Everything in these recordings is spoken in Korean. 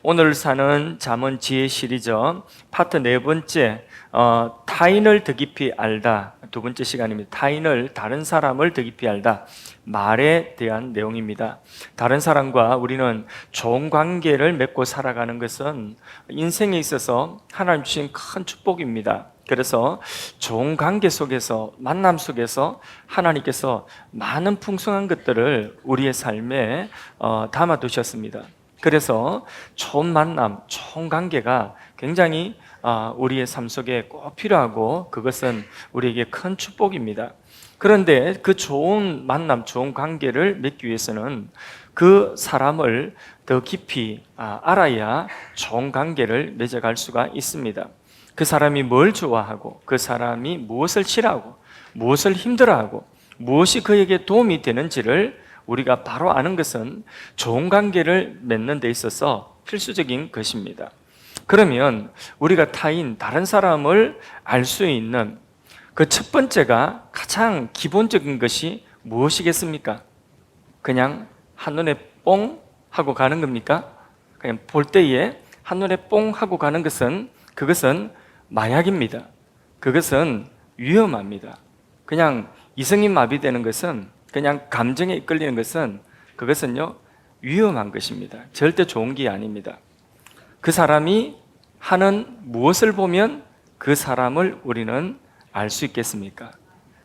오늘 사는 잠언 지혜 시리즈 파트 네 번째, 타인을 더 깊이 알다. 두 번째 시간입니다. 타인을, 다른 사람을 더 깊이 알다. 말에 대한 내용입니다. 다른 사람과 우리는 좋은 관계를 맺고 살아가는 것은 인생에 있어서 하나님 주신 큰 축복입니다. 그래서 좋은 관계 속에서, 만남 속에서 하나님께서 많은 풍성한 것들을 우리의 삶에 담아 두셨습니다. 그래서 좋은 만남, 좋은 관계가 굉장히 우리의 삶 속에 꼭 필요하고, 그것은 우리에게 큰 축복입니다. 그런데 그 좋은 만남, 좋은 관계를 맺기 위해서는 그 사람을 더 깊이 알아야 좋은 관계를 맺어갈 수가 있습니다. 그 사람이 뭘 좋아하고, 그 사람이 무엇을 싫어하고, 무엇을 힘들어하고, 무엇이 그에게 도움이 되는지를 우리가 바로 아는 것은 좋은 관계를 맺는 데 있어서 필수적인 것입니다. 그러면 우리가 타인, 다른 사람을 알 수 있는 그 첫 번째가, 가장 기본적인 것이 무엇이겠습니까? 그냥 한눈에 뽕 하고 가는 겁니까? 그냥 볼 때에 한눈에 뽕 하고 가는 것은, 그것은 마약입니다. 그것은 위험합니다. 그냥 이성이 마비되는 것은, 그냥 감정에 이끌리는 것은, 그것은요 위험한 것입니다. 절대 좋은 게 아닙니다. 그 사람이 하는 무엇을 보면 그 사람을 우리는 알 수 있겠습니까?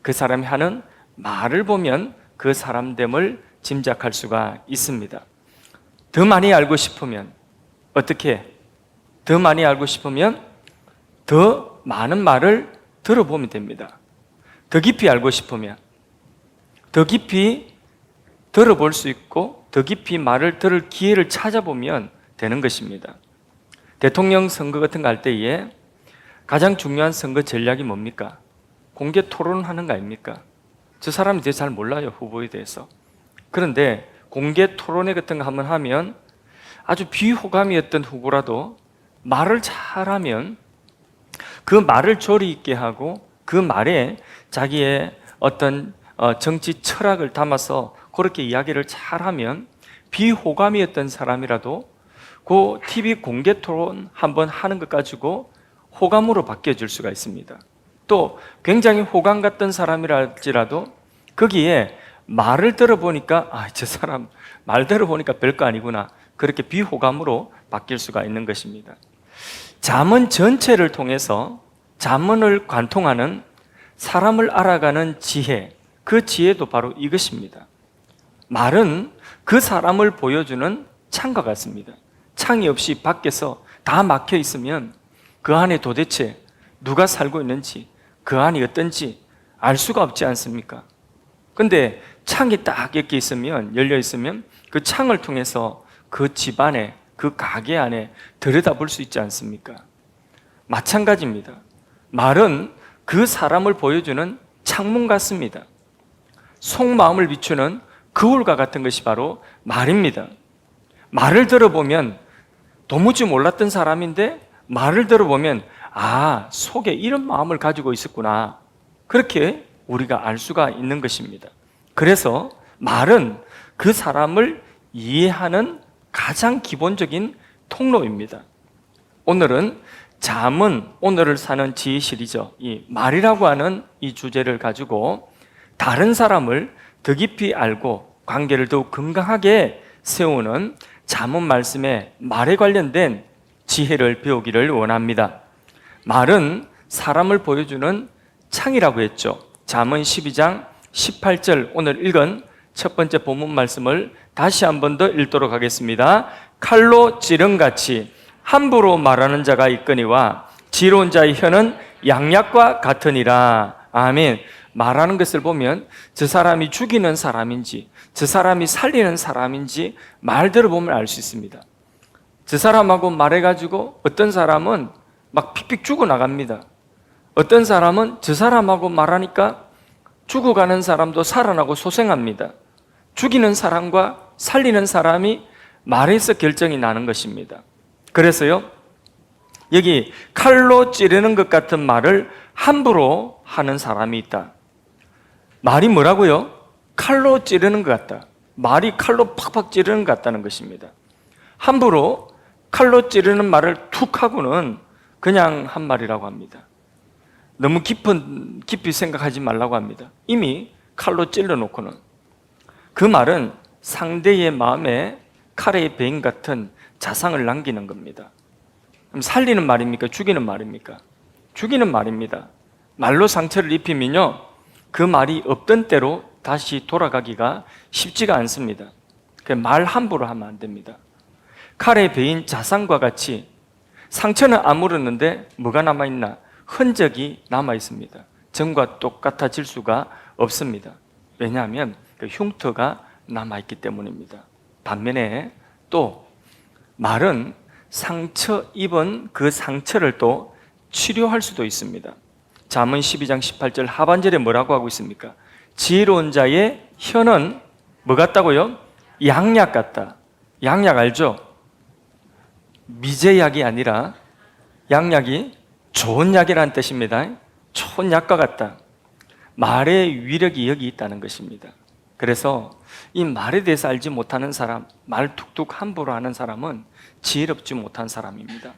그 사람이 하는 말을 보면 그 사람됨을 짐작할 수가 있습니다. 더 많이 알고 싶으면 어떻게? 더 많이 알고 싶으면 더 많은 말을 들어보면 됩니다. 더 깊이 알고 싶으면 더 깊이 들어볼 수 있고, 더 깊이 말을 들을 기회를 찾아보면 되는 것입니다. 대통령 선거 같은 거 할 때에 가장 중요한 선거 전략이 뭡니까? 공개 토론하는 거 아닙니까? 저 사람이 되게 잘 몰라요, 후보에 대해서. 그런데 공개 토론회 같은 거 한번 하면 아주 비호감이었던 후보라도 말을 잘하면 그 말을 조리 있게 하고, 그 말에 자기의 어떤 정치 철학을 담아서 그렇게 이야기를 잘하면 비호감이었던 사람이라도 그 TV 공개 토론 한번 하는 것 가지고 호감으로 바뀌어질 수가 있습니다. 또 굉장히 호감 같던 사람이랄지라도 거기에 말을 들어보니까 저 사람 말 들어보니까 별거 아니구나, 그렇게 비호감으로 바뀔 수가 있는 것입니다. 잠언 전체를 통해서 잠언을 관통하는 사람을 알아가는 지혜, 그 지혜도 바로 이것입니다. 말은 그 사람을 보여주는 창과 같습니다. 창이 없이 밖에서 다 막혀 있으면 그 안에 도대체 누가 살고 있는지, 그 안이 어떤지 알 수가 없지 않습니까? 근데 창이 딱 이렇게 있으면, 열려 있으면 그 창을 통해서 그 집 안에, 그 가게 안에 들여다볼 수 있지 않습니까? 마찬가지입니다. 말은 그 사람을 보여주는 창문 같습니다. 속마음을 비추는 거울과 같은 것이 바로 말입니다. 말을 들어보면 도무지 몰랐던 사람인데, 말을 들어보면 속에 이런 마음을 가지고 있었구나, 그렇게 우리가 알 수가 있는 것입니다. 그래서 말은 그 사람을 이해하는 가장 기본적인 통로입니다. 오늘은 잠언, 오늘을 사는 지혜 시리즈, 이 말이라고 하는 이 주제를 가지고 다른 사람을 더 깊이 알고 관계를 더욱 건강하게 세우는 잠언 말씀의 말에 관련된 지혜를 배우기를 원합니다. 말은 사람을 보여주는 창이라고 했죠. 잠언 12장 18절, 오늘 읽은 첫 번째 본문 말씀을 다시 한 번 더 읽도록 하겠습니다. 칼로 찌른같이 함부로 말하는 자가 있거니와 지혜로운 자의 혀는 양약과 같으니라. 아멘. 말하는 것을 보면 저 사람이 죽이는 사람인지, 저 사람이 살리는 사람인지 말 들어보면 알 수 있습니다. 저 사람하고 말해가지고 어떤 사람은 막 픽픽 죽어나갑니다. 어떤 사람은 저 사람하고 말하니까 죽어가는 사람도 살아나고 소생합니다. 죽이는 사람과 살리는 사람이 말에서 결정이 나는 것입니다. 그래서요, 여기 칼로 찌르는 것 같은 말을 함부로 하는 사람이 있다. 말이 뭐라고요? 칼로 찌르는 것 같다. 말이 칼로 팍팍 찌르는 것 같다는 것입니다. 함부로 칼로 찌르는 말을 툭 하고는 그냥 한 말이라고 합니다. 너무 깊이 생각하지 말라고 합니다. 이미 칼로 찔러놓고는 그 말은 상대의 마음에 칼의 베인 같은 자상을 남기는 겁니다. 그럼 살리는 말입니까? 죽이는 말입니까? 죽이는 말입니다. 말로 상처를 입히면요, 그 말이 없던 때로 다시 돌아가기가 쉽지가 않습니다. 말 함부로 하면 안 됩니다. 칼에 베인 자상과 같이 상처는 안 물었는데 뭐가 남아있나? 흔적이 남아있습니다. 전과 똑같아질 수가 없습니다. 왜냐하면 그 흉터가 남아있기 때문입니다. 반면에 또 말은 상처 입은 그 상처를 또 치료할 수도 있습니다. 잠언 12장 18절 하반절에 뭐라고 하고 있습니까? 지혜로운 자의 혀는 뭐 같다고요? 양약 같다. 양약 알죠? 미제약이 아니라 양약이 좋은 약이라는 뜻입니다. 좋은 약과 같다. 말의 위력이 여기 있다는 것입니다. 그래서 이 말에 대해서 알지 못하는 사람, 말 툭툭 함부로 하는 사람은 지혜롭지 못한 사람입니다.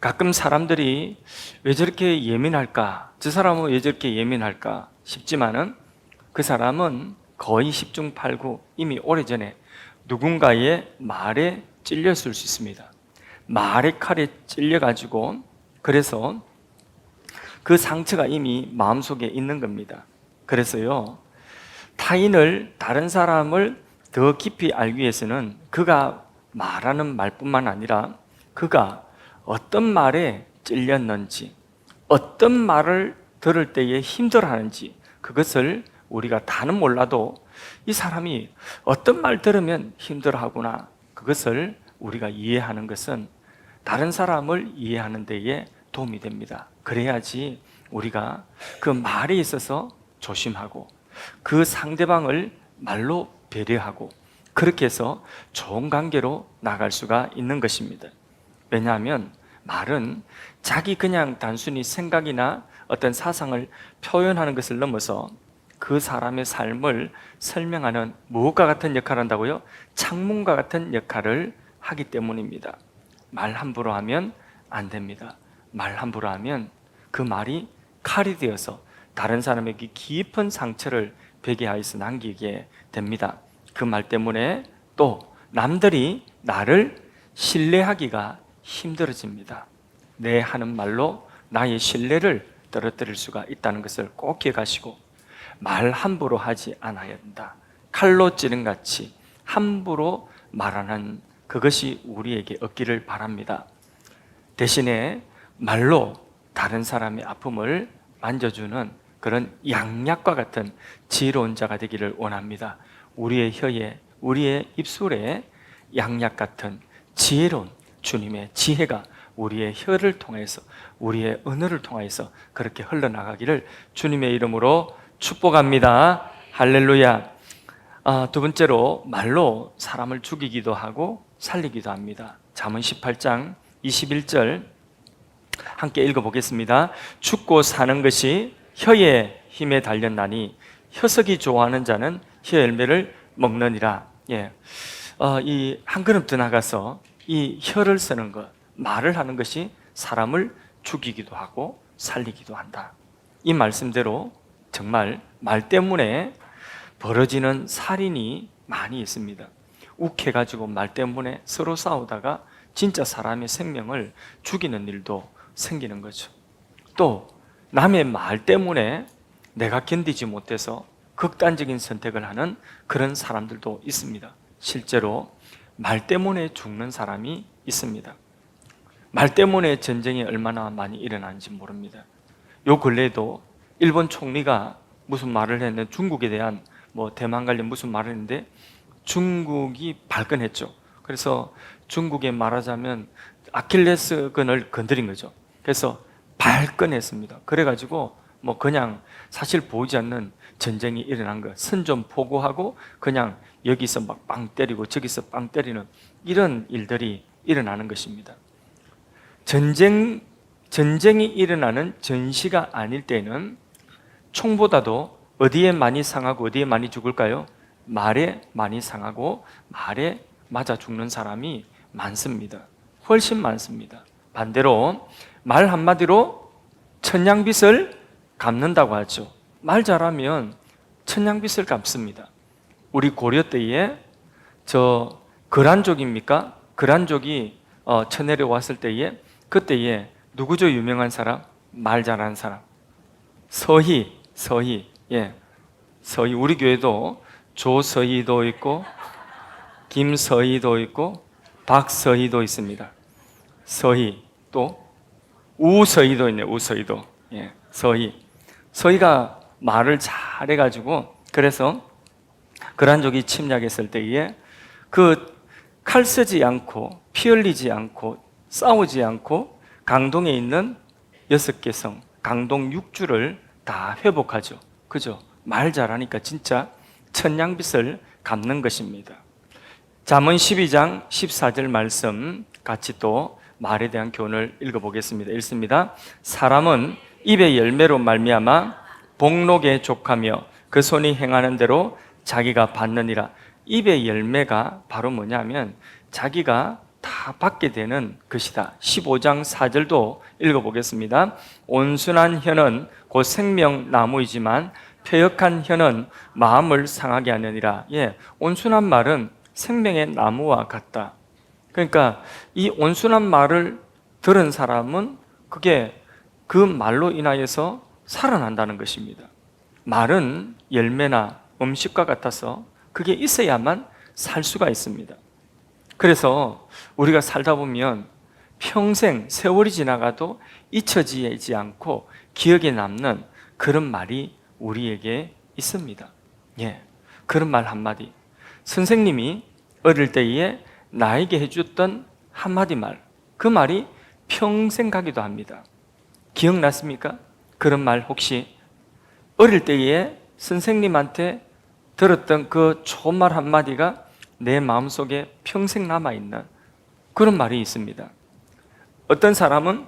가끔 사람들이 왜 저렇게 예민할까? 저 사람은 왜 저렇게 예민할까? 싶지만은 그 사람은 거의 10중 8구 이미 오래전에 누군가의 말에 찔렸을 수 있습니다. 말의 칼에 찔려가지고 그래서 그 상처가 이미 마음속에 있는 겁니다. 그래서요, 타인을, 다른 사람을 더 깊이 알기 위해서는 그가 말하는 말뿐만 아니라 그가 어떤 말에 찔렸는지, 어떤 말을 들을 때에 힘들어하는지, 그것을 우리가 다는 몰라도 이 사람이 어떤 말 들으면 힘들어하구나, 그것을 우리가 이해하는 것은 다른 사람을 이해하는 데에 도움이 됩니다. 그래야지 우리가 그 말에 있어서 조심하고 그 상대방을 말로 배려하고 그렇게 해서 좋은 관계로 나갈 수가 있는 것입니다. 왜냐하면 말은 자기 그냥 단순히 생각이나 어떤 사상을 표현하는 것을 넘어서 그 사람의 삶을 설명하는 무엇과 같은 역할을 한다고요? 창문과 같은 역할을 하기 때문입니다. 말 함부로 하면 안 됩니다. 말 함부로 하면 그 말이 칼이 되어서 다른 사람에게 깊은 상처를 베게 하여서 남기게 됩니다. 그 말 때문에 또 남들이 나를 신뢰하기가 힘들어집니다. 내 하는 말로 나의 신뢰를 떨어뜨릴 수가 있다는 것을 꼭 기억하시고 말 함부로 하지 않아야 된다. 칼로 찌른 같이 함부로 말하는 그것이 우리에게 없기를 바랍니다. 대신에 말로 다른 사람의 아픔을 만져주는 그런 양약과 같은 지혜로운 자가 되기를 원합니다. 우리의 혀에, 우리의 입술에 양약 같은 지혜로운 주님의 지혜가 우리의 혀를 통해서, 우리의 언어를 통해서 그렇게 흘러나가기를 주님의 이름으로 축복합니다. 할렐루야. 두 번째로 말로 사람을 죽이기도 하고 살리기도 합니다. 잠언 18장 21절 함께 읽어보겠습니다. 죽고 사는 것이 혀의 힘에 달렸나니 혀석이 좋아하는 자는 혀 열매를 먹느니라. 이 한 걸음 더 나가서 이 혀를 쓰는 것, 말을 하는 것이 사람을 죽이기도 하고 살리기도 한다. 이 말씀대로 정말 말 때문에 벌어지는 살인이 많이 있습니다. 욱해가지고 말 때문에 서로 싸우다가 진짜 사람의 생명을 죽이는 일도 생기는 거죠. 또 남의 말 때문에 내가 견디지 못해서 극단적인 선택을 하는 그런 사람들도 있습니다. 실제로 말 때문에 죽는 사람이 있습니다. 말 때문에 전쟁이 얼마나 많이 일어나는지 모릅니다. 요 근래에도 일본 총리가 무슨 말을 했는데 중국에 대한 대만 관련 무슨 말을 했는데 중국이 발끈했죠. 그래서 중국에 말하자면 아킬레스건을 건드린 거죠. 그래서 발끈했습니다. 그래가지고 그냥 사실 보이지 않는 전쟁이 일어난 거, 선전포고하고 그냥 여기서 막 빵 때리고 저기서 빵 때리는 이런 일들이 일어나는 것입니다. 전쟁이 일어나는 전시가 아닐 때는 총보다도 어디에 많이 상하고 어디에 많이 죽을까요? 말에 많이 상하고 말에 맞아 죽는 사람이 많습니다. 훨씬 많습니다. 반대로 말 한마디로 천냥빚을 갚는다고 하죠. 말 잘하면 천냥빚을 갚습니다. 우리 고려 때에 저 거란족입니까? 거란족이 쳐내려왔을 때에 그때에 누구죠? 유명한 사람? 말 잘하는 사람. 서희. 예. 서희. 우리 교회도 조서희도 있고 김서희도 있고 박서희도 있습니다. 서희. 또 우서희도 있네요. 우서희도. 예. 서희가 말을 잘해가지고 그래서 거란족이 침략했을 때에 그 칼 쓰지 않고 피 흘리지 않고 싸우지 않고 강동에 있는 6개 성, 강동 6주를 다 회복하죠. 그죠? 말 잘하니까 진짜 천냥빚을 갚는 것입니다. 잠언 12장 14절 말씀 같이 또 말에 대한 교훈을 읽어보겠습니다. 읽습니다. 사람은 입의 열매로 말미암아 복록에 족하며 그 손이 행하는 대로 자기가 받느니라. 입의 열매가 바로 뭐냐면 자기가 다 받게 되는 것이다. 15장 4절도 읽어보겠습니다. 온순한 혀는 곧 생명나무이지만 패역한 혀는 마음을 상하게 하느니라. 예, 온순한 말은 생명의 나무와 같다. 그러니까 이 온순한 말을 들은 사람은 그게 그 말로 인하여서 살아난다는 것입니다. 말은 열매나 음식과 같아서 그게 있어야만 살 수가 있습니다. 그래서 우리가 살다 보면 평생 세월이 지나가도 잊혀지지 않고 기억에 남는 그런 말이 우리에게 있습니다. 예, 그런 말 한마디. 선생님이 어릴 때에 나에게 해줬던 한마디 말, 그 말이 평생 가기도 합니다. 기억났습니까? 그런 말 혹시 어릴 때에 선생님한테 들었던 그 좋은 말 한마디가 내 마음속에 평생 남아있는 그런 말이 있습니다. 어떤 사람은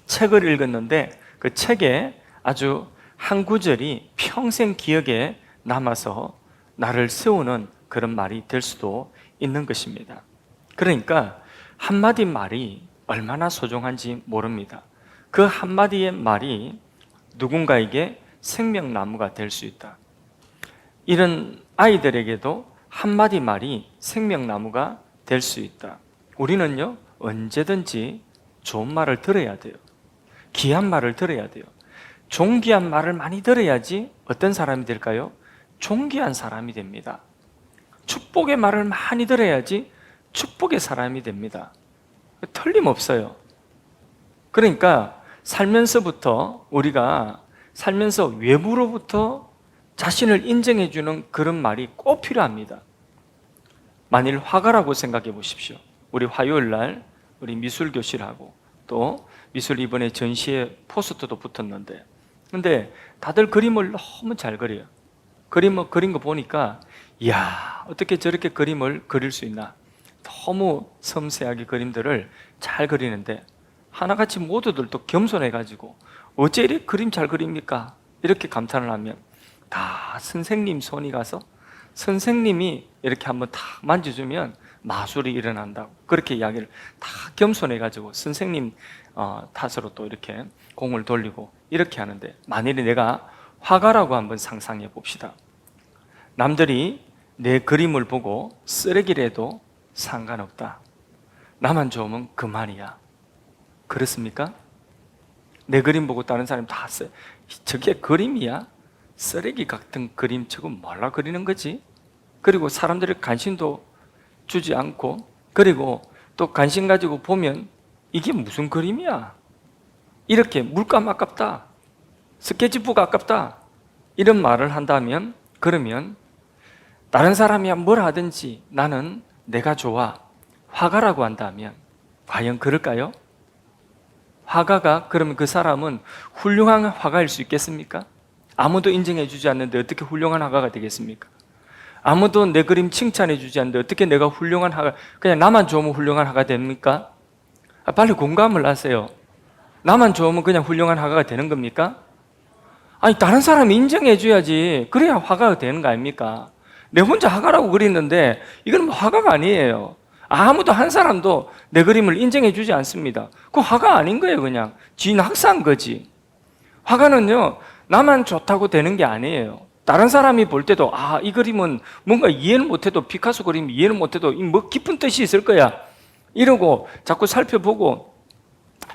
책을 읽었는데 그 책에 아주 한 구절이 평생 기억에 남아서 나를 세우는 그런 말이 될 수도 있는 것입니다. 그러니까 한마디 말이 얼마나 소중한지 모릅니다. 그 한마디의 말이 누군가에게 생명나무가 될 수 있다. 이런 아이들에게도 한마디 말이 생명나무가 될 수 있다. 우리는요, 언제든지 좋은 말을 들어야 돼요. 귀한 말을 들어야 돼요. 존귀한 말을 많이 들어야지 어떤 사람이 될까요? 존귀한 사람이 됩니다. 축복의 말을 많이 들어야지 축복의 사람이 됩니다. 틀림없어요. 그러니까 살면서부터 우리가 살면서 외부로부터 자신을 인정해주는 그런 말이 꼭 필요합니다. 만일 화가라고 생각해 보십시오. 우리 화요일 날 우리 미술 교실하고 또 미술 이번에 전시회 포스터도 붙었는데 근데 다들 그림을 너무 잘 그려요. 그린 거 보니까 이야, 어떻게 저렇게 그림을 그릴 수 있나. 너무 섬세하게 그림들을 잘 그리는데 하나같이 모두들 또 겸손해가지고 어째 이렇게 그림 잘 그립니까? 이렇게 감탄을 하면 다 선생님 손이 가서 선생님이 이렇게 한번 탁 만져주면 마술이 일어난다고 그렇게 이야기를 다 겸손해가지고 선생님 탓으로 또 이렇게 공을 돌리고 이렇게 하는데 만일에 내가 화가라고 한번 상상해 봅시다. 남들이 내 그림을 보고 쓰레기라도 상관없다. 나만 좋으면 그만이야. 그렇습니까? 내 그림 보고 다른 사람이 다 저게 그림이야? 쓰레기 같은 그림 저거 뭘라 그리는 거지? 그리고 사람들이 관심도 주지 않고 그리고 또 관심 가지고 보면 이게 무슨 그림이야? 이렇게 물감 아깝다. 스케치북 아깝다. 이런 말을 한다면 그러면 다른 사람이 뭘 하든지 나는 내가 좋아. 화가라고 한다면 과연 그럴까요? 화가가 그러면 그 사람은 훌륭한 화가일 수 있겠습니까? 아무도 인정해 주지 않는데 어떻게 훌륭한 화가가 되겠습니까? 아무도 내 그림 칭찬해 주지 않는데 어떻게 내가 훌륭한 화가, 그냥 나만 좋으면 훌륭한 화가 됩니까? 빨리 공감을 하세요. 나만 좋으면 그냥 훌륭한 화가가 되는 겁니까? 아니 다른 사람이 인정해 줘야지 그래야 화가가 되는 거 아닙니까? 내 혼자 화가라고 그랬는데 이건 뭐 화가가 아니에요. 아무도 한 사람도 내 그림을 인정해 주지 않습니다. 그 화가 아닌 거예요. 그냥 진학사인 거지. 화가는요, 나만 좋다고 되는 게 아니에요. 다른 사람이 볼 때도 이 그림은 뭔가 이해는 못해도, 피카소 그림 이해는 못해도 뭐 깊은 뜻이 있을 거야 이러고 자꾸 살펴보고,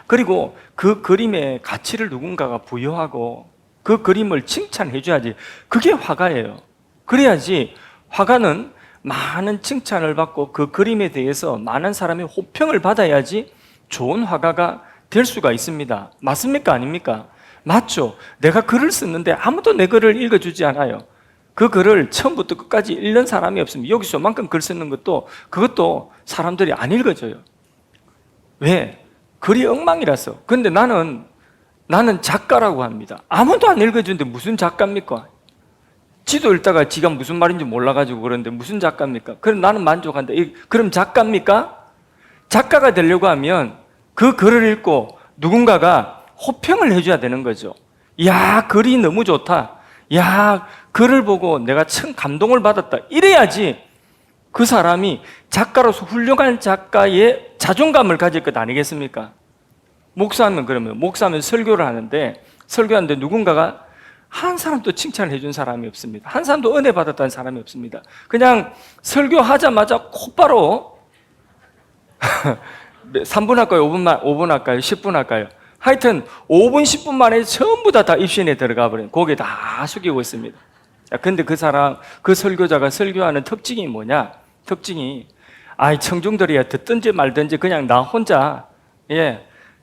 그리고 그 그림의 가치를 누군가가 부여하고 그 그림을 칭찬해 줘야지. 그게 화가예요. 그래야지 화가는 많은 칭찬을 받고 그 그림에 대해서 많은 사람의 호평을 받아야지 좋은 화가가 될 수가 있습니다. 맞습니까? 아닙니까? 맞죠. 내가 글을 쓰는데 아무도 내 글을 읽어주지 않아요. 그 글을 처음부터 끝까지 읽는 사람이 없습니다. 여기서 만큼 글 쓰는 그것도 사람들이 안 읽어줘요. 왜? 글이 엉망이라서. 근데 나는 작가라고 합니다. 아무도 안 읽어주는데 무슨 작가입니까? 지도 읽다가 지가 무슨 말인지 몰라가지고 그러는데 무슨 작가입니까? 그럼 나는 만족한다. 그럼 작가입니까? 작가가 되려고 하면 그 글을 읽고 누군가가 호평을 해줘야 되는 거죠. 야, 글이 너무 좋다. 야, 글을 보고 내가 참 감동을 받았다. 이래야지 그 사람이 작가로서 훌륭한 작가의 자존감을 가질 것 아니겠습니까? 목사하면 설교를 하는데 누군가가 한 사람도 칭찬을 해준 사람이 없습니다. 한 사람도 은혜 받았다는 사람이 없습니다. 그냥 설교하자마자 곧바로 3분 할까요? 5분 할까요? 10분 할까요? 하여튼 5분, 10분 만에 전부 다 입신에 들어가 버린, 고개 다 숙이고 있습니다. 근데 그 설교자가 설교하는 특징이 뭐냐? 특징이 청중들이 듣든지 말든지 그냥 나 혼자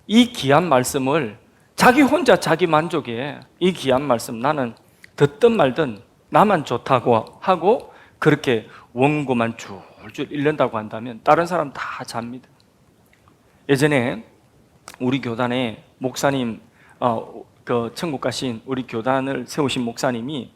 이 귀한 말씀을 자기 혼자 자기 만족에 이 귀한 말씀 나는 듣든 말든 나만 좋다고 하고 그렇게 원고만 줄줄 읽는다고 한다면 다른 사람 다 잡니다. 예전에 우리 교단에 목사님, 그 천국 가신 우리 교단을 세우신 목사님이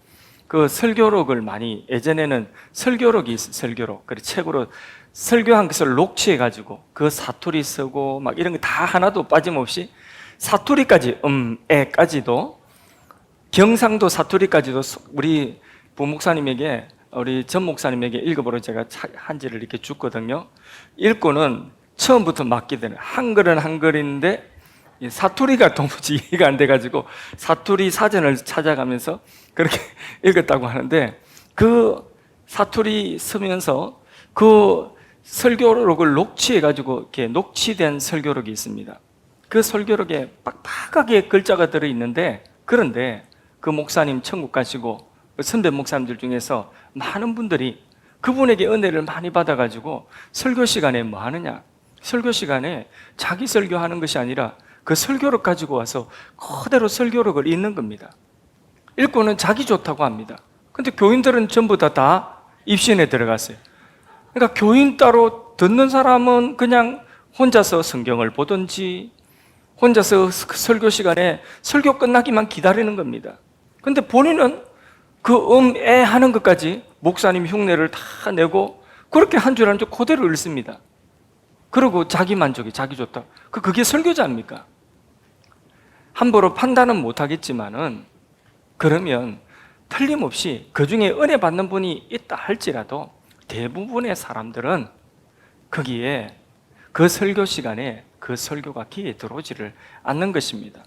그 설교록을 많이, 예전에는 설교록이 있어요. 설교록. 그래 책으로 설교한 것을 녹취해가지고 그 사투리 쓰고 막 이런 거 다 하나도 빠짐없이 사투리까지, 애까지도, 경상도 사투리까지도 우리 부목사님에게, 우리 전 목사님에게 읽어보러 제가 한지를 이렇게 줬거든요. 읽고는 처음부터 맞게 되는, 한글은 한글인데 사투리가 도무지 이해가 안 돼가지고 사투리 사전을 찾아가면서 그렇게 읽었다고 하는데, 그 사투리 쓰면서 그 설교록을 녹취해가지고 이렇게 녹취된 설교록이 있습니다. 그 설교록에 빡빡하게 글자가 들어있는데, 그런데 그 목사님 천국 가시고 선배 목사님들 중에서 많은 분들이 그분에게 은혜를 많이 받아가지고 설교 시간에 뭐 하느냐? 설교 시간에 자기 설교하는 것이 아니라 그 설교록 가지고 와서 그대로 설교록을 읽는 겁니다. 읽고는 자기 좋다고 합니다. 근데 교인들은 전부 다 입신에 들어갔어요. 그러니까 교인 따로 듣는 사람은 그냥 혼자서 성경을 보든지 혼자서 설교 시간에 설교 끝나기만 기다리는 겁니다. 근데 본인은 그 애 하는 것까지 목사님 흉내를 다 내고 그렇게 한 줄 한 줄 그대로 읽습니다. 그리고 자기 만족이, 자기 좋다. 그게 설교자입니까? 함부로 판단은 못하겠지만은, 그러면 틀림없이 그 중에 은혜 받는 분이 있다 할지라도 대부분의 사람들은 거기에 그 설교 시간에 그 설교가 귀에 들어오지를 않는 것입니다.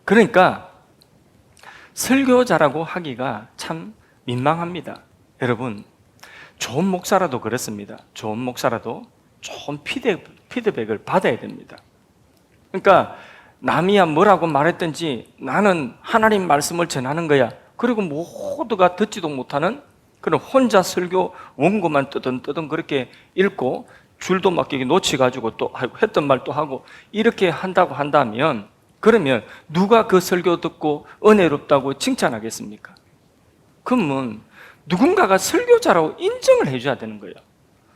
그러니까 설교자라고 하기가 참 민망합니다. 여러분, 좋은 목사라도 그렇습니다. 좋은 목사라도 좋은 피드백을 받아야 됩니다. 그러니까 남이야 뭐라고 말했든지 나는 하나님 말씀을 전하는 거야. 그리고 모두가 듣지도 못하는 그런 혼자 설교 원고만 뜨든 그렇게 읽고 줄도 막히게 놓치가지고 또 했던 말 또 하고 이렇게 한다고 한다면, 그러면 누가 그 설교 듣고 은혜롭다고 칭찬하겠습니까? 그러면 누군가가 설교자라고 인정을 해줘야 되는 거예요.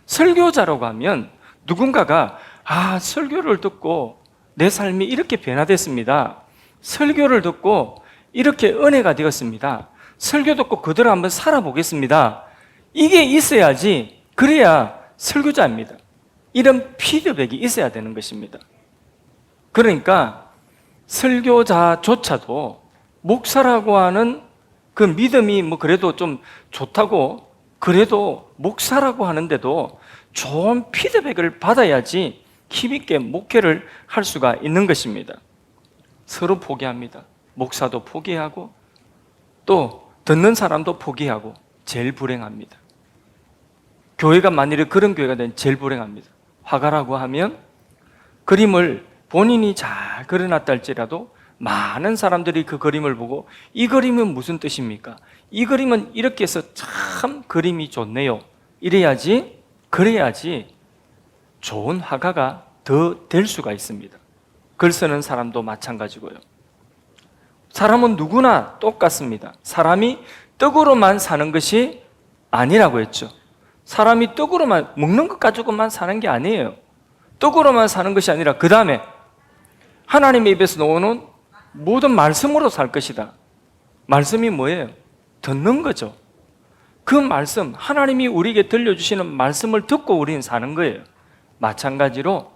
설교자라고 하면 누군가가 설교를 듣고 내 삶이 이렇게 변화됐습니다. 설교를 듣고 이렇게 은혜가 되었습니다. 설교 듣고 그대로 한번 살아보겠습니다. 이게 있어야지, 그래야 설교자입니다. 이런 피드백이 있어야 되는 것입니다. 그러니까 설교자조차도 목사라고 하는 그 믿음이 그래도 좀 좋다고, 그래도 목사라고 하는데도 좋은 피드백을 받아야지 힘있게 목회를 할 수가 있는 것입니다. 서로 포기합니다. 목사도 포기하고 또 듣는 사람도 포기하고 제일 불행합니다. 교회가 만일에 그런 교회가 되면 제일 불행합니다. 화가라고 하면 그림을 본인이 잘 그려놨다 할지라도 많은 사람들이 그 그림을 보고 이 그림은 무슨 뜻입니까? 이 그림은 이렇게 해서 참 그림이 좋네요. 그래야지 좋은 화가가 더 될 수가 있습니다. 글 쓰는 사람도 마찬가지고요. 사람은 누구나 똑같습니다. 사람이 떡으로만 사는 것이 아니라고 했죠. 사람이 떡으로만, 먹는 것 가지고만 사는 게 아니에요. 떡으로만 사는 것이 아니라 그 다음에 하나님의 입에서 나오는 모든 말씀으로 살 것이다. 말씀이 뭐예요? 듣는 거죠. 그 말씀, 하나님이 우리에게 들려주시는 말씀을 듣고 우리는 사는 거예요. 마찬가지로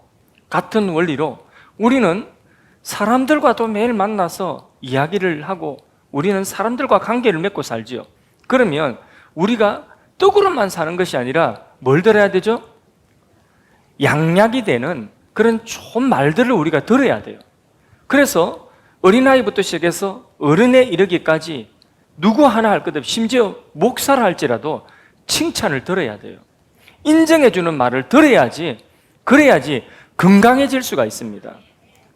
같은 원리로 우리는 사람들과도 매일 만나서 이야기를 하고 우리는 사람들과 관계를 맺고 살지요. 그러면 우리가 떡으로만 사는 것이 아니라 뭘 들어야 되죠? 양약이 되는 그런 좋은 말들을 우리가 들어야 돼요. 그래서 어린아이부터 시작해서 어른에 이르기까지 누구 하나 할 것 없이 심지어 목사를 할지라도 칭찬을 들어야 돼요. 인정해주는 말을 들어야지, 그래야지 건강해질 수가 있습니다.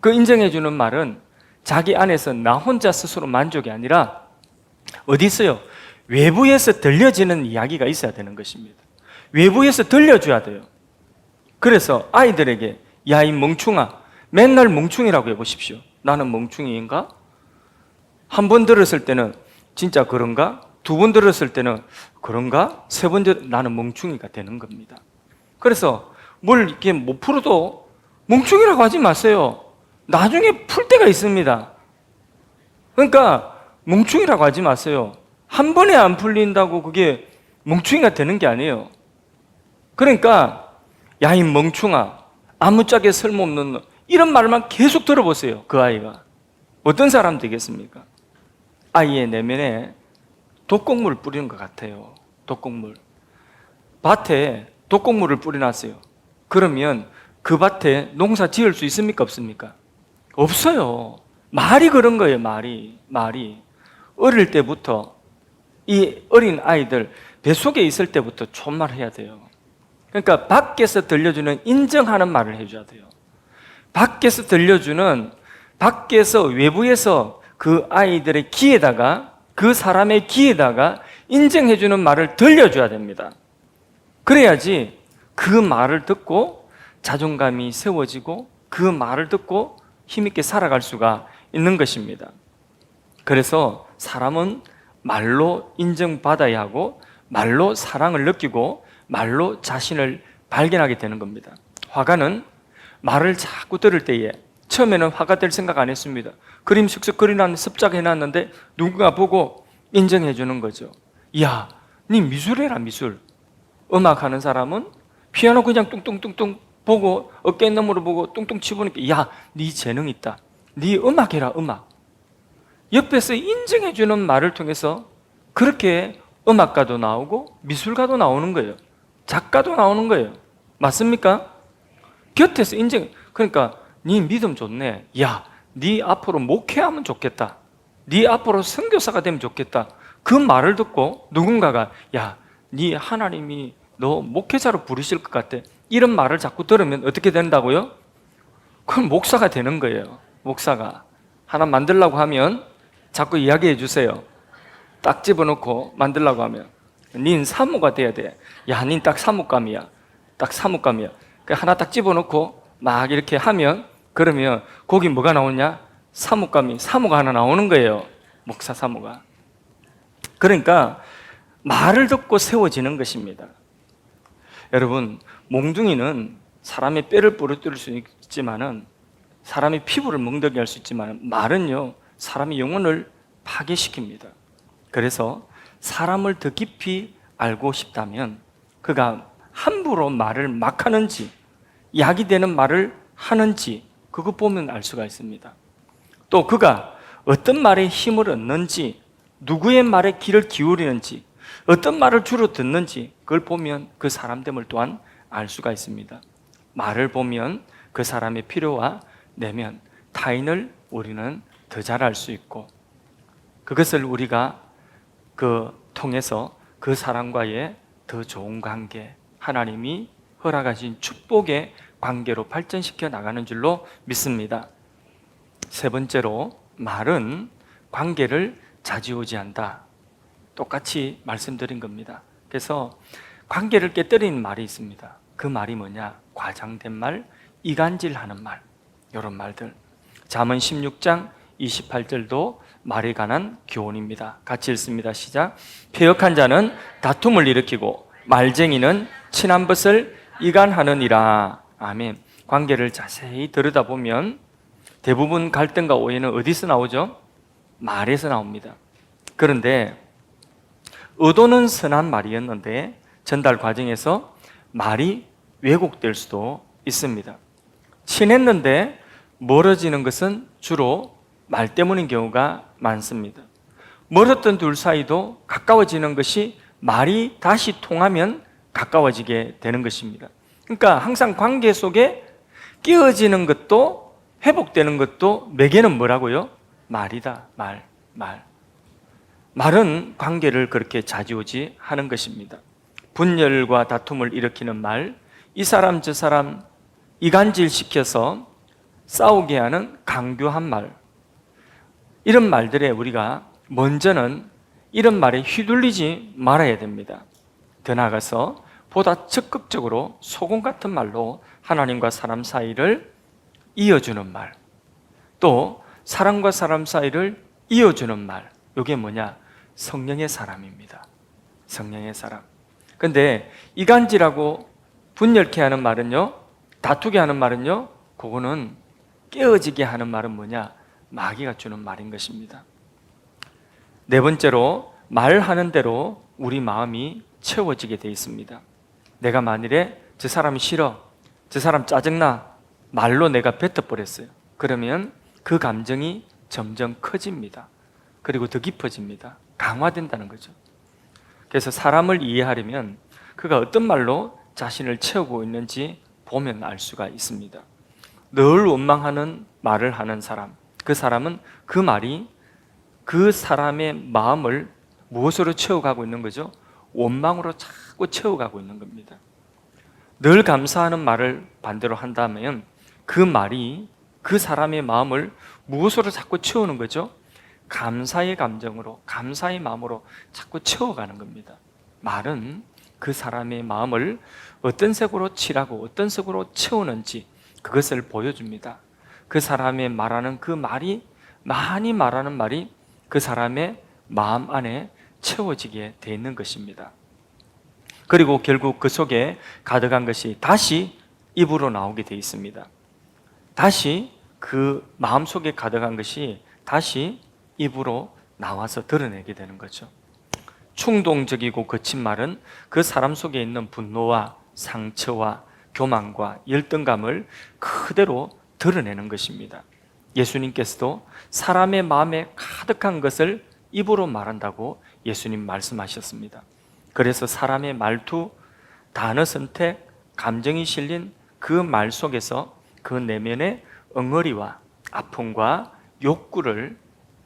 그 인정해주는 말은 자기 안에서 나 혼자 스스로 만족이 아니라 어디 있어요? 외부에서 들려지는 이야기가 있어야 되는 것입니다. 외부에서 들려줘야 돼요. 그래서 아이들에게 야, 이 멍충아, 맨날 멍충이라고 해보십시오. 나는 멍충이인가? 한 번 들었을 때는 진짜 그런가? 두 번 들었을 때는 그런가? 세 번 나는 멍충이가 되는 겁니다. 그래서 뭘 이렇게 못 풀어도 멍충이라고 하지 마세요. 나중에 풀 때가 있습니다. 그러니까 멍충이라고 하지 마세요. 한 번에 안 풀린다고 그게 멍충이가 되는 게 아니에요. 그러니까 야, 이 멍충아, 아무짝에 쓸모없는 너, 이런 말만 계속 들어보세요. 그 아이가 어떤 사람 되겠습니까? 아이의 내면에 독곡물을 뿌리는 것 같아요. 독곡물. 밭에 독곡물을 뿌려놨어요. 그러면 그 밭에 농사 지을 수 있습니까? 없습니까? 없어요. 말이 그런 거예요. 말이 어릴 때부터 이 어린 아이들 뱃속에 있을 때부터 존말해야 돼요. 그러니까 밖에서 들려주는 인정하는 말을 해줘야 돼요. 밖에서 들려주는, 밖에서 외부에서 그 아이들의 귀에다가, 그 사람의 귀에다가 인정해주는 말을 들려줘야 됩니다. 그래야지 그 말을 듣고 자존감이 세워지고 그 말을 듣고 힘있게 살아갈 수가 있는 것입니다. 그래서 사람은 말로 인정받아야 하고 말로 사랑을 느끼고 말로 자신을 발견하게 되는 겁니다. 화가는 말을 자꾸 들을 때에 처음에는 화가 될 생각 안 했습니다. 그림 슥슥 그려놨는데 습작해놨는데 누군가 보고 인정해 주는 거죠. 야, 네 미술해라, 미술. 음악하는 사람은 피아노 그냥 뚱뚱뚱뚱 보고 어깨 너머로 보고 뚱뚱 치보니까 야, 네 재능 있다. 네 음악해라, 음악. 옆에서 인정해 주는 말을 통해서 그렇게 음악가도 나오고 미술가도 나오는 거예요. 작가도 나오는 거예요. 맞습니까? 곁에서 인정. 그러니까 네 믿음 좋네. 야, 네 앞으로 목회하면 좋겠다. 네 앞으로 선교사가 되면 좋겠다. 그 말을 듣고 누군가가 야, 네 하나님이 너 목회자로 부르실 것 같아. 이런 말을 자꾸 들으면 어떻게 된다고요? 그럼 목사가 되는 거예요. 목사가 하나 만들려고 하면 자꾸 이야기해 주세요. 딱 집어넣고 만들려고 하면 닌 사무가 돼야 돼. 야, 닌 딱 사무감이야. 딱 사무감이야. 하나 딱 집어넣고 막 이렇게 하면 그러면 거기 뭐가 나오냐? 사무가 하나 나오는 거예요. 목사 사무가. 그러니까 말을 듣고 세워지는 것입니다. 여러분, 몽둥이는 사람의 뼈를 부러뜨릴 수 있지만은 사람의 피부를 멍들게 할 수 있지만 말은요, 사람의 영혼을 파괴시킵니다. 그래서 사람을 더 깊이 알고 싶다면 그가 함부로 말을 막 하는지 약이 되는 말을 하는지 그거 보면 알 수가 있습니다. 또 그가 어떤 말에 힘을 얻는지, 누구의 말에 귀를 기울이는지, 어떤 말을 주로 듣는지 그걸 보면 그 사람됨을 또한 알 수가 있습니다. 말을 보면 그 사람의 필요와 내면, 타인을 우리는 더 잘 알 수 있고, 그것을 우리가 통해서 그 사람과의 더 좋은 관계, 하나님이 허락하신 축복의 관계로 발전시켜 나가는 줄로 믿습니다. 세 번째로, 말은 관계를 좌지우지한다. 똑같이 말씀드린 겁니다. 그래서 관계를 깨뜨리는 말이 있습니다. 그 말이 뭐냐? 과장된 말, 이간질하는 말, 이런 말들. 잠언 16장 28절도 말에 관한 교훈입니다. 같이 읽습니다. 시작. 패역한 자는 다툼을 일으키고 말쟁이는 친한 것을 이간하느니라. 아멘. 관계를 자세히 들여다보면 대부분 갈등과 오해는 어디서 나오죠? 말에서 나옵니다. 그런데 의도는 선한 말이었는데 전달 과정에서 말이 왜곡될 수도 있습니다. 친했는데 멀어지는 것은 주로 말 때문인 경우가 많습니다. 멀었던 둘 사이도 가까워지는 것이 말이 다시 통하면 가까워지게 되는 것입니다. 그러니까 항상 관계 속에 끼어지는 것도 회복되는 것도 매개는 뭐라고요? 말이다. 말. 말은 관계를 그렇게 좌지우지 하는 것입니다. 분열과 다툼을 일으키는 말, 이 사람 저 사람 이간질시켜서 싸우게 하는 강교한 말, 이런 말들에 우리가 먼저는 이런 말에 휘둘리지 말아야 됩니다. 더 나아가서 보다 적극적으로 소금 같은 말로 하나님과 사람 사이를 이어주는 말, 또 사람과 사람 사이를 이어주는 말, 이게 뭐냐? 성령의 사람입니다. 성령의 사람. 근데 이간질하고 분열케 하는 말은요, 다투게 하는 말은요, 그거는 깨어지게 하는 말은 뭐냐? 마귀가 주는 말인 것입니다. 네 번째로, 말하는 대로 우리 마음이 채워지게 되어 있습니다. 내가 만일에 저 사람이 싫어, 저 사람 짜증나, 말로 내가 뱉어버렸어요. 그러면 그 감정이 점점 커집니다. 그리고 더 깊어집니다. 강화된다는 거죠. 그래서 사람을 이해하려면 그가 어떤 말로 자신을 채우고 있는지 보면 알 수가 있습니다. 늘 원망하는 말을 하는 사람, 그 사람은 그 말이 그 사람의 마음을 무엇으로 채워가고 있는 거죠? 원망으로 자꾸 채워가고 있는 겁니다. 늘 감사하는 말을 반대로 한다면 그 말이 그 사람의 마음을 무엇으로 자꾸 채우는 거죠? 감사의 감정으로, 감사의 마음으로 자꾸 채워가는 겁니다. 말은 그 사람의 마음을 어떤 색으로 칠하고 어떤 색으로 채우는지 그것을 보여줍니다. 그 사람의 말하는 그 말이, 많이 말하는 말이 그 사람의 마음 안에 채워지게 되어 있는 것입니다. 그리고 결국 그 속에 가득한 것이 다시 입으로 나오게 되어 있습니다. 다시 그 마음 속에 가득한 것이 다시 입으로 나와서 드러내게 되는 거죠. 충동적이고 거친 말은 그 사람 속에 있는 분노와 상처와 교만과 열등감을 그대로 드러내는 것입니다. 예수님께서도 사람의 마음에 가득한 것을 입으로 말한다고 예수님 말씀하셨습니다. 그래서 사람의 말투, 단어 선택, 감정이 실린 그 말 속에서 그 내면의 엉어리와 아픔과 욕구를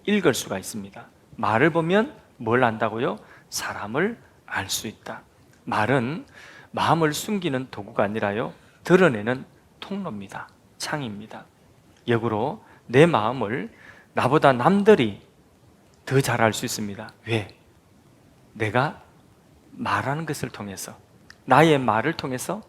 읽을 수가 있습니다. 말을 보면 뭘 안다고요? 사람을 알 수 있다. 말은 마음을 숨기는 도구가 아니라요, 드러내는 통로입니다. 창입니다. 역으로 내 마음을 나보다 남들이 더 잘 알 수 있습니다. 왜? 내가 말하는 것을 통해서, 나의 말을 통해서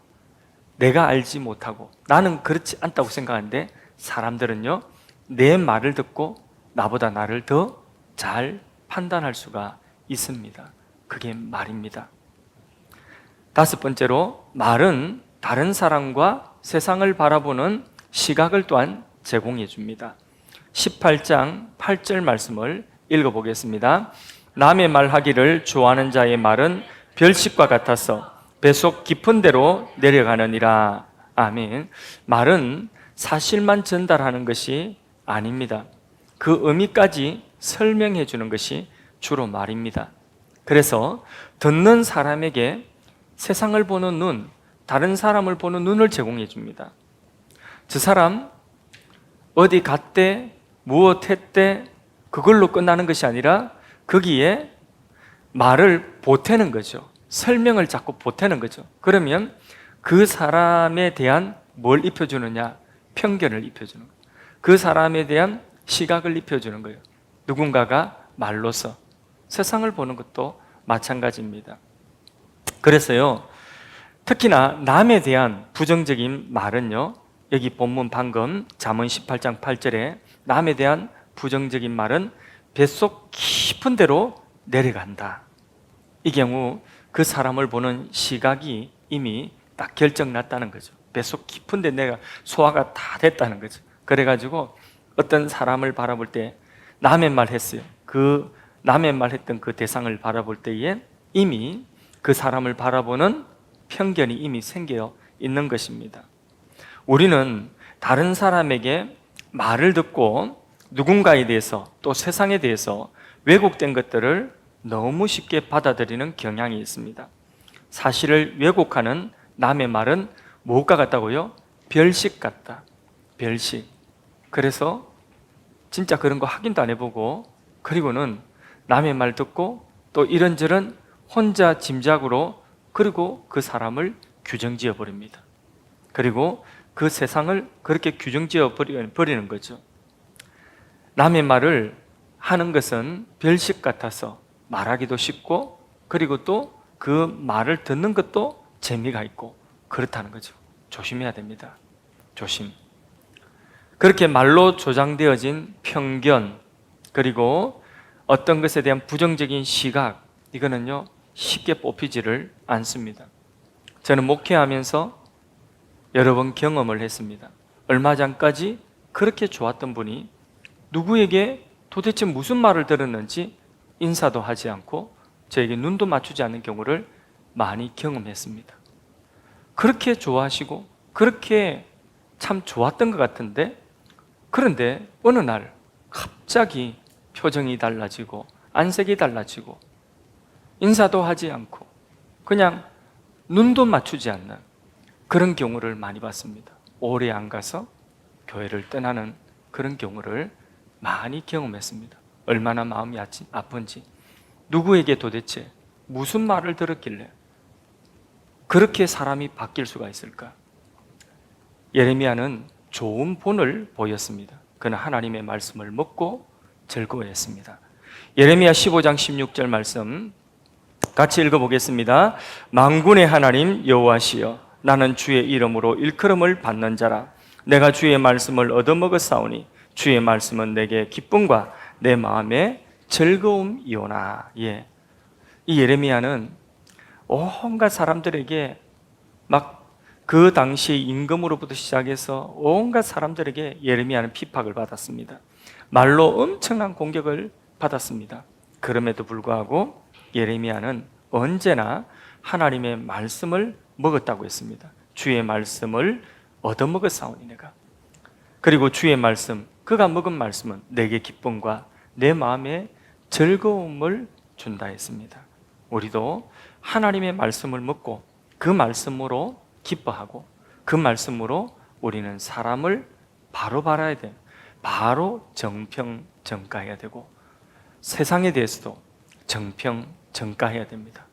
내가 알지 못하고, 나는 그렇지 않다고 생각하는데 사람들은요, 내 말을 듣고 나보다 나를 더 잘 판단할 수가 있습니다. 그게 말입니다. 다섯 번째로, 말은 다른 사람과 세상을 바라보는 시각을 또한 제공해 줍니다. 18장 8절 말씀을 읽어보겠습니다. 남의 말하기를 좋아하는 자의 말은 별식과 같아서 배속 깊은 데로 내려가느니라. 아멘. 말은 사실만 전달하는 것이 아닙니다. 그 의미까지 설명해 주는 것이 주로 말입니다. 그래서 듣는 사람에게 세상을 보는 눈, 다른 사람을 보는 눈을 제공해 줍니다. 저 사람 어디 갔대, 무엇 했대, 그걸로 끝나는 것이 아니라 거기에 말을 보태는 거죠. 설명을 자꾸 보태는 거죠. 그러면 그 사람에 대한 뭘 입혀주느냐? 편견을 입혀주는 거예요. 그 사람에 대한 시각을 입혀주는 거예요. 누군가가 말로서. 세상을 보는 것도 마찬가지입니다. 그래서요, 특히나 남에 대한 부정적인 말은요, 여기 본문 방금 잠언 18장 8절에 남에 대한 부정적인 말은 뱃속 깊은 데로 내려간다. 이 경우 그 사람을 보는 시각이 이미 딱 결정났다는 거죠. 뱃속 깊은 데 내가 소화가 다 됐다는 거죠. 그래가지고 어떤 사람을 바라볼 때 남의 말 했어요. 그 남의 말 했던 그 대상을 바라볼 때에 이미 그 사람을 바라보는 편견이 이미 생겨 있는 것입니다. 우리는 다른 사람에게 말을 듣고 누군가에 대해서 또 세상에 대해서 왜곡된 것들을 너무 쉽게 받아들이는 경향이 있습니다. 사실을 왜곡하는 남의 말은 무엇과 같다고요? 별식 같다. 별식. 그래서 진짜 그런 거 확인도 안 해보고 그리고는 남의 말 듣고 또 이런저런 혼자 짐작으로 그리고 그 사람을 규정지어 버립니다. 그리고 그 세상을 그렇게 규정지어 버리는 거죠. 남의 말을 하는 것은 별식 같아서 말하기도 쉽고 그리고 또 그 말을 듣는 것도 재미가 있고 그렇다는 거죠. 조심해야 됩니다. 조심. 그렇게 말로 조장되어진 편견 그리고 어떤 것에 대한 부정적인 시각 이거는요 쉽게 뽑히지를 않습니다. 저는 목회하면서 여러 번 경험을 했습니다. 얼마 전까지 그렇게 좋았던 분이 누구에게 도대체 무슨 말을 들었는지 인사도 하지 않고 저에게 눈도 맞추지 않는 경우를 많이 경험했습니다. 그렇게 좋아하시고 그렇게 참 좋았던 것 같은데 그런데 어느 날 갑자기 표정이 달라지고 안색이 달라지고 인사도 하지 않고 그냥 눈도 맞추지 않는 그런 경우를 많이 봤습니다. 오래 안 가서 교회를 떠나는 그런 경우를 많이 경험했습니다. 얼마나 마음이 아픈지 누구에게 도대체 무슨 말을 들었길래 그렇게 사람이 바뀔 수가 있을까? 예레미야는 좋은 본을 보였습니다. 그는 하나님의 말씀을 먹고 즐거워했습니다. 예레미야 15장 16절 말씀 같이 읽어보겠습니다. 만군의 하나님 여호와시여 나는 주의 이름으로 일컬음을 받는 자라 내가 주의 말씀을 얻어먹었사오니 주의 말씀은 내게 기쁨과 내 마음에 즐거움이오나. 예. 이 예레미야는 온갖 사람들에게 막 그 당시 임금으로부터 시작해서 온갖 사람들에게 예레미야는 핍박을 받았습니다. 말로 엄청난 공격을 받았습니다. 그럼에도 불구하고 예레미야는 언제나 하나님의 말씀을 먹었다고 했습니다. 주의 말씀을 얻어먹었사오니 내가. 그리고 주의 말씀, 그가 먹은 말씀은 내게 기쁨과 내 마음에 즐거움을 준다 했습니다. 우리도 하나님의 말씀을 먹고 그 말씀으로 기뻐하고 그 말씀으로 우리는 사람을 바로 바라야 돼요. 바로 정평정가해야 되고 세상에 대해서도 정평정가해야 됩니다.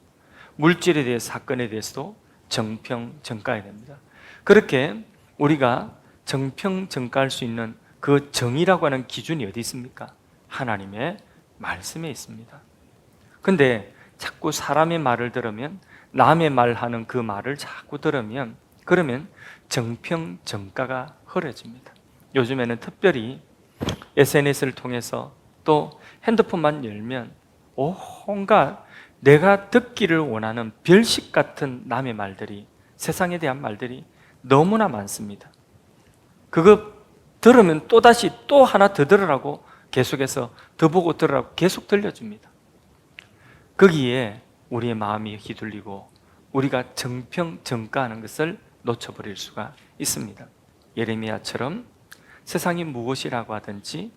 물질에 대해 사건에 대해서도 정평정가해야 됩니다. 그렇게 우리가 정평정가할 수 있는 그 정의라고 하는 기준이 어디 있습니까? 하나님의 말씀에 있습니다. 근데 자꾸 사람의 말을 들으면 남의 말하는 그 말을 자꾸 들으면 그러면 정평정가가 흐려집니다. 요즘에는 특별히 SNS를 통해서 또 핸드폰만 열면 온갖 내가 듣기를 원하는 별식 같은 남의 말들이 세상에 대한 말들이 너무나 많습니다. 그거 들으면 또다시 또 하나 더 들으라고 계속해서 더 보고 들으라고 계속 들려줍니다. 거기에 우리의 마음이 휘둘리고 우리가 정평정가하는 것을 놓쳐버릴 수가 있습니다. 예레미야처럼 세상이 무엇이라고 하든지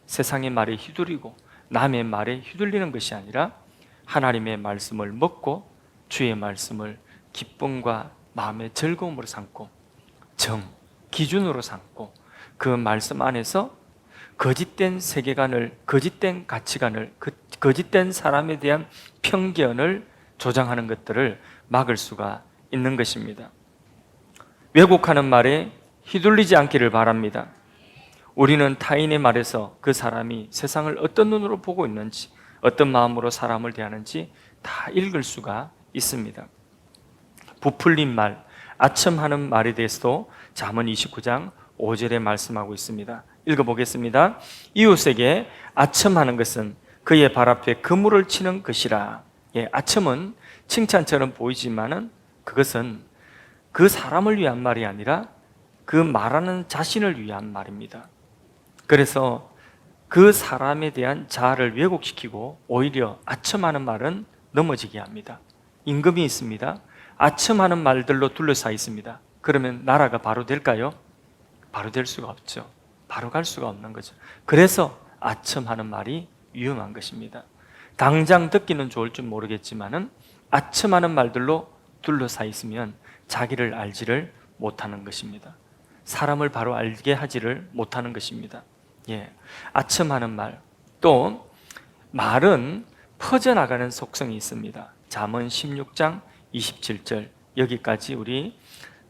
세상의 말에 휘둘리고 남의 말에 휘둘리는 것이 아니라 하나님의 말씀을 먹고 주의 말씀을 기쁨과 마음의 즐거움으로 삼고 기준으로 삼고 그 말씀 안에서 거짓된 세계관을, 거짓된 가치관을, 거짓된 사람에 대한 편견을 조장하는 것들을 막을 수가 있는 것입니다. 왜곡하는 말에 휘둘리지 않기를 바랍니다. 우리는 타인의 말에서 그 사람이 세상을 어떤 눈으로 보고 있는지, 어떤 마음으로 사람을 대하는지 다 읽을 수가 있습니다. 부풀린 말, 아첨하는 말에 대해서도 잠언 29장 5절에 말씀하고 있습니다. 읽어보겠습니다. 이웃에게 아첨하는 것은 그의 발 앞에 그물을 치는 것이라. 아첨은 칭찬처럼 보이지만은 그것은 그 사람을 위한 말이 아니라 그 말하는 자신을 위한 말입니다. 그래서 그 사람에 대한 자아를 왜곡시키고 오히려 아첨하는 말은 넘어지게 합니다. 임금이 있습니다. 아첨하는 말들로 둘러싸여 있습니다. 그러면 나라가 바로 될까요? 바로 될 수가 없죠. 바로 갈 수가 없는 거죠. 그래서 아첨하는 말이 위험한 것입니다. 당장 듣기는 좋을 줄 모르겠지만은 아첨하는 말들로 둘러싸여 있으면 자기를 알지를 못하는 것입니다. 사람을 바로 알게 하지를 못하는 것입니다. 아첨하는 말, 또 말은 퍼져나가는 속성이 있습니다. 잠언 16장 27절, 여기까지 우리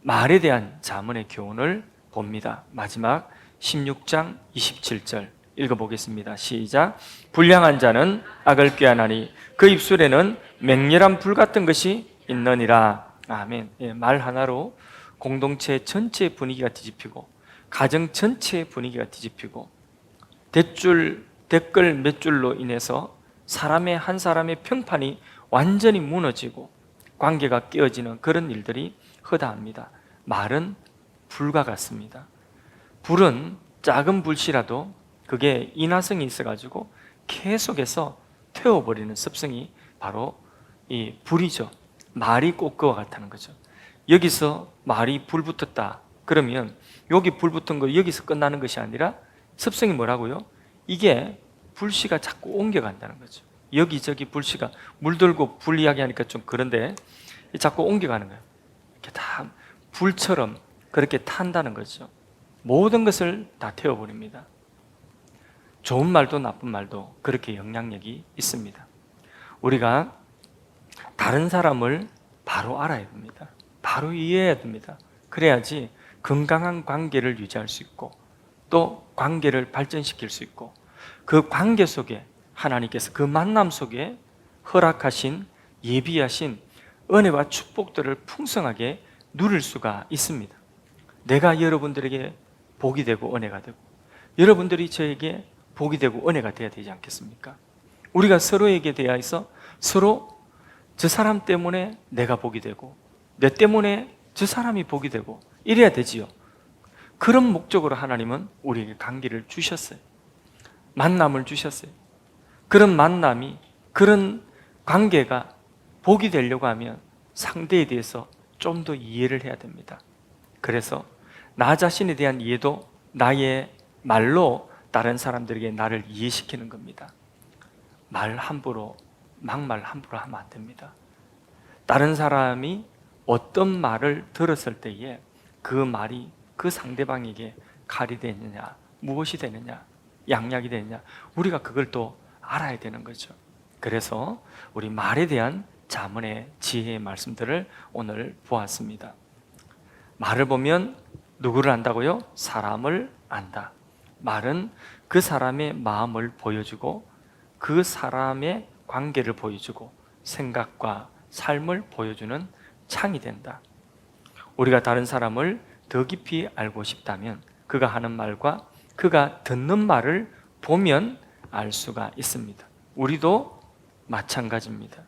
말에 대한 잠언의 교훈을 봅니다. 마지막 16장 27절 읽어보겠습니다. 시작. 불량한 자는 악을 꾀하나니 그 입술에는 맹렬한 불 같은 것이 있느니라. 아멘. 말 하나로 공동체 전체의 분위기가 뒤집히고, 가정 전체의 분위기가 뒤집히고, 댓글 몇 줄로 인해서 한 사람의 평판이 완전히 무너지고 관계가 깨어지는 그런 일들이 허다합니다. 말은 불과 같습니다. 불은 작은 불씨라도 그게 인화성이 있어가지고 계속해서 태워버리는 습성이 바로 이 불이죠. 말이 꼭 그와 같다는 거죠. 여기서 말이 불 붙었다 그러면 여기 불 붙은 거 여기서 끝나는 것이 아니라 습성이 뭐라고요? 이게 불씨가 자꾸 옮겨간다는 거죠. 여기저기 불씨가, 물들고 불 이야기하니까 좀 그런데 자꾸 옮겨가는 거예요. 이렇게 다 불처럼 그렇게 탄다는 거죠. 모든 것을 다 태워버립니다. 좋은 말도 나쁜 말도 그렇게 영향력이 있습니다. 우리가 다른 사람을 바로 알아야 됩니다. 바로 이해해야 됩니다. 그래야지 건강한 관계를 유지할 수 있고 또 관계를 발전시킬 수 있고 그 관계 속에 하나님께서 그 만남 속에 허락하신, 예비하신 은혜와 축복들을 풍성하게 누릴 수가 있습니다. 내가 여러분들에게 복이 되고 은혜가 되고 여러분들이 저에게 복이 되고 은혜가 되어야 되지 않겠습니까? 우리가 서로에게 대하여서 서로 저 사람 때문에 내가 복이 되고 내 때문에 저 사람이 복이 되고 이래야 되지요. 그런 목적으로 하나님은 우리에게 관계를 주셨어요. 만남을 주셨어요. 그런 만남이, 그런 관계가 복이 되려고 하면 상대에 대해서 좀 더 이해를 해야 됩니다. 그래서 나 자신에 대한 이해도 나의 말로 다른 사람들에게 나를 이해시키는 겁니다. 막말 함부로 하면 안 됩니다. 다른 사람이 어떤 말을 들었을 때에 그 말이 그 상대방에게 칼이 되느냐, 무엇이 되느냐, 양약이 되느냐, 우리가 그걸 또 알아야 되는 거죠. 그래서 우리 말에 대한 잠언의 지혜의 말씀들을 오늘 보았습니다. 말을 보면 누구를 안다고요? 사람을 안다. 말은 그 사람의 마음을 보여주고 그 사람의 관계를 보여주고 생각과 삶을 보여주는 창이 된다. 우리가 다른 사람을 더 깊이 알고 싶다면 그가 하는 말과 그가 듣는 말을 보면 알 수가 있습니다. 우리도 마찬가지입니다.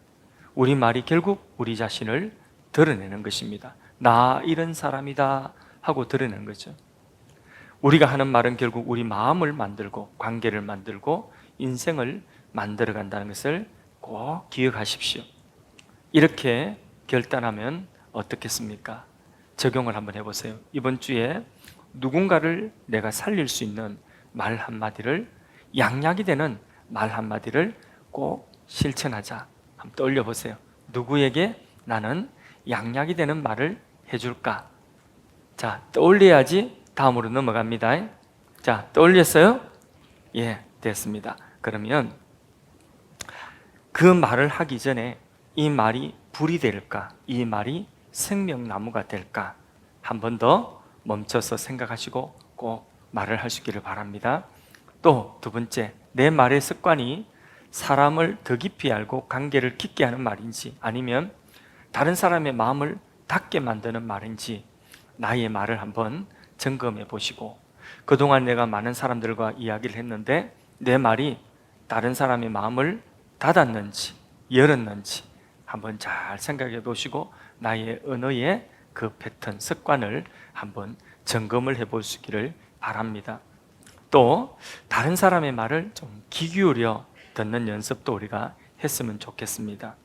우리 말이 결국 우리 자신을 드러내는 것입니다. 나 이런 사람이다 하고 드러내는 거죠. 우리가 하는 말은 결국 우리 마음을 만들고 관계를 만들고 인생을 만들어 간다는 것을 꼭 기억하십시오. 이렇게 결단하면 어떻겠습니까? 적용을 한번 해보세요. 이번 주에 누군가를 내가 살릴 수 있는 말 한마디를, 양약이 되는 말 한마디를 꼭 실천하자. 한번 떠올려 보세요. 누구에게 나는 양약이 되는 말을 해줄까? 자, 떠올려야지 다음으로 넘어갑니다. 자, 떠올렸어요? 예, 됐습니다. 그러면 그 말을 하기 전에 이 말이 불이 될까? 이 말이 생명나무가 될까? 한 번 더 멈춰서 생각하시고 꼭 말을 하시기를 바랍니다. 또 두 번째, 내 말의 습관이 사람을 더 깊이 알고 관계를 깊게 하는 말인지, 아니면 다른 사람의 마음을 닫게 만드는 말인지 나의 말을 한번 점검해 보시고, 그동안 내가 많은 사람들과 이야기를 했는데 내 말이 다른 사람의 마음을 닫았는지 열었는지 한번 잘 생각해 보시고, 나의 언어의 그 패턴, 습관을 한번 점검을 해 보시기를 바랍니다. 또 다른 사람의 말을 좀 귀 기울여 듣는 연습도 우리가 했으면 좋겠습니다.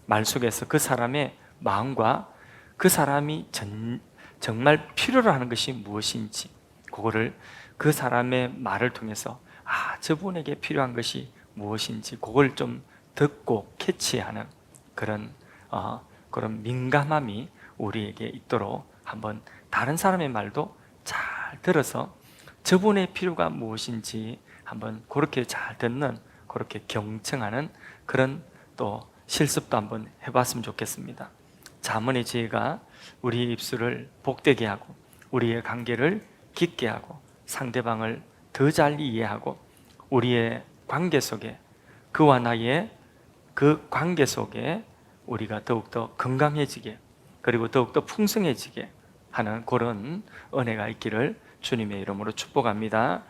말 속에서 그 사람의 마음과 그 사람이 정말 필요로 하는 것이 무엇인지, 그거를 그 사람의 말을 통해서 저분에게 필요한 것이 무엇인지 그걸 좀 듣고 캐치하는 그런 민감함이 우리에게 있도록 한번 다른 사람의 말도 잘 들어서 저분의 필요가 무엇인지 한번 그렇게 잘 듣는, 그렇게 경청하는 그런 또 실습도 한번 해봤으면 좋겠습니다. 잠언의 지혜가 우리의 입술을 복되게 하고 우리의 관계를 깊게 하고 상대방을 더 잘 이해하고 우리의 관계 속에, 그와 나의 그 관계 속에 우리가 더욱더 건강해지게, 그리고 더욱더 풍성해지게 하는 그런 은혜가 있기를 주님의 이름으로 축복합니다.